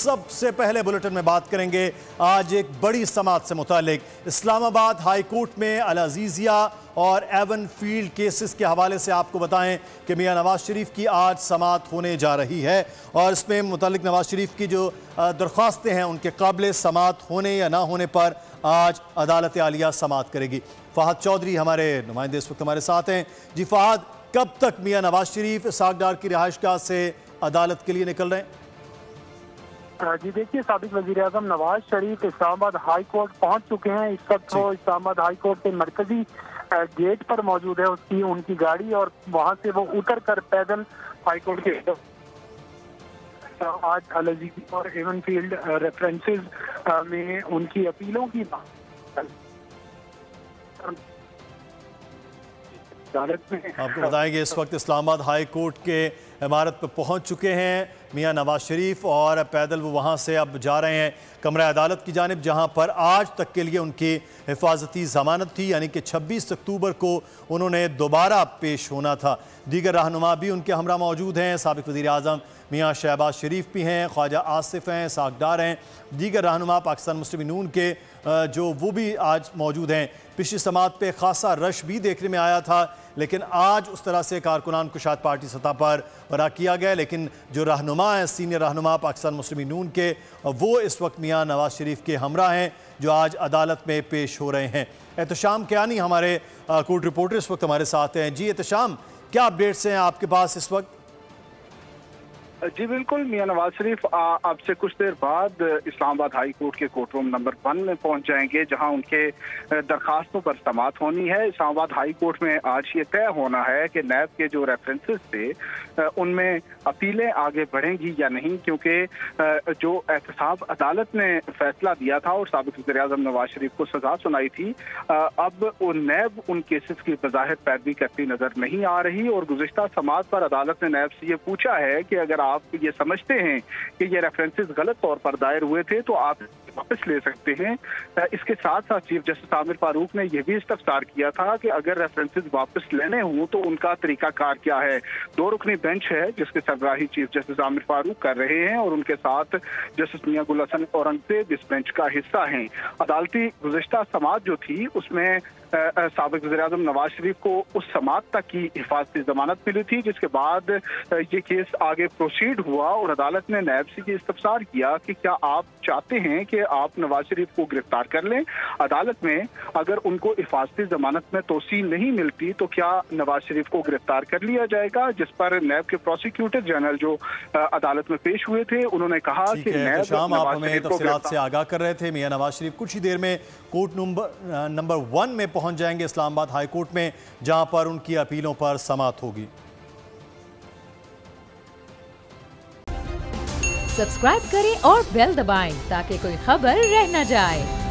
सबसे पहले बुलेटिन में बात करेंगे आज एक बड़ी समाअत से मुतालिक। इस्लामाबाद हाई कोर्ट में अल अजीजिया और एवन फील्ड केसेस के हवाले से आपको बताएं कि मियां नवाज शरीफ की आज समाअत होने जा रही है और इसमें मुतालिक नवाज शरीफ की जो दरख्वास्तें हैं उनके काबिल समाअत होने या ना होने पर आज अदालत आलिया समाअत करेगी। फहद चौधरी हमारे नुमाइंदे इस वक्त हमारे साथ हैं। जी फहद, कब तक मियां नवाज शरीफ इसहाक डार की रिहाइशगाह से अदालत के लिए निकल रहे हैं? जी देखिए, साबिक वज़ीर-ए-आज़म नवाज शरीफ इस्लामाबाद हाई कोर्ट पहुंच चुके हैं। इस वक्त वो इस्लामाबाद हाई कोर्ट के मरकजी गेट पर मौजूद है उनकी गाड़ी, और वहां से वो उतर कर पैदल हाई कोर्ट के आज अल अजीजिया और एवन फील्ड रेफरेंसेस में उनकी अपीलों की आपको बताएंगे इस वक्त इस्लामाबाद हाई कोर्ट के इमारत पर पहुंच चुके हैं मियां नवाज शरीफ और पैदल वो वहां से अब जा रहे हैं कमरा अदालत की जानिब, जहां पर आज तक के लिए उनकी हिफाजती जमानत थी, यानी कि 26 अक्टूबर को उन्होंने दोबारा पेश होना था। दीगर रहनुमा भी उनके हमरा मौजूद हैं। साबिक वज़ीर आज़म मियां शहबाज शरीफ भी हैं, ख्वाजा आसिफ हैं, इसहाक डार हैं, दीगर रहनुमा पाकिस्तान मुस्लिम नून के जो वो भी आज मौजूद हैं। पिछली समाअत पे खासा रश भी देखने में आया था, लेकिन आज उस तरह से कारकुनान कुशात पार्टी सतह पर बरा किया गया, लेकिन जो रहनुमा हैं, सीनियर रहनुमा पाकिस्तान मुस्लिम नून के, वो इस वक्त मियां नवाज शरीफ के हमरा हैं जो आज अदालत में पेश हो रहे हैं। एहतशाम कियानी हमारे कोर्ट रिपोर्टर इस वक्त हमारे साथ हैं। जी एहतशाम, क्या अपडेट्स हैं आपके पास इस वक्त? जी बिल्कुल, मियां नवाज शरीफ अब से कुछ देर बाद इस्लामाबाद हाई कोर्ट के कोर्ट रूम नंबर 1 में पहुंच जाएंगे, जहां उनके दरखास्तों पर समाअत होनी है। इस्लामाबाद हाई कोर्ट में आज ये तय होना है कि नैब के जो रेफरेंसेस थे उनमें अपीलें आगे बढ़ेंगी या नहीं, क्योंकि जो एहतसाब अदालत ने फैसला दिया था और साबिक वज़ीर-ए-आज़म नवाज शरीफ को सजा सुनाई थी, अब नैब उन केसेस की बज़ाहिर पैरवी करती नजर नहीं आ रही। और गुज़िश्ता समाअत पर अदालत ने नैब से ये पूछा है कि अगर आप ये समझते हैं कि ये रेफरेंसेस गलत तौर पर दायर हुए थे तो आप वापस ले सकते हैं। इसके साथ साथ चीफ जस्टिस आमिर फारूक ने यह भी इस्तफसार किया था कि अगर रेफरेंसेस वापस लेने हों तो उनका तरीकाकार क्या है। 2 रुकनी बेंच है जिसके सरबराही चीफ जस्टिस आमिर फारूक कर रहे हैं और उनके साथ जस्टिस मियां गुल हसन औरंगजेब इस बेंच का हिस्सा हैं। अदालती गुज़िश्ता समाअत जो थी उसमें साबिक वज़ीर-ए-आज़म नवाज शरीफ को उस समाअत तक की हिफाजती जमानत मिली थी, जिसके बाद ये केस आगे प्रोसीड हुआ और अदालत ने नैब से ये इस्तफसार किया कि क्या आप चाहते हैं कि आप नवाज शरीफ को गिरफ्तार कर लें। अदालत में अगर उनको हिफाजती जमानत में तोसी नहीं मिलती तो क्या नवाज शरीफ को गिरफ्तार कर लिया जाएगा, जिस पर नैब के प्रोसिक्यूटर जनरल जो अदालत में पेश हुए थे उन्होंने कहा कि नैब आप हमें तफसीलात से आगाह कर रहे थे। मियां नवाज शरीफ कुछ ही देर में कोर्ट नंबर 1 में पहुंच जाएंगे इस्लामाबाद हाई कोर्ट में, जहां पर उनकी अपीलों पर समाअत होगी। सब्सक्राइब करें और बेल दबाएं ताकि कोई खबर रह न जाए।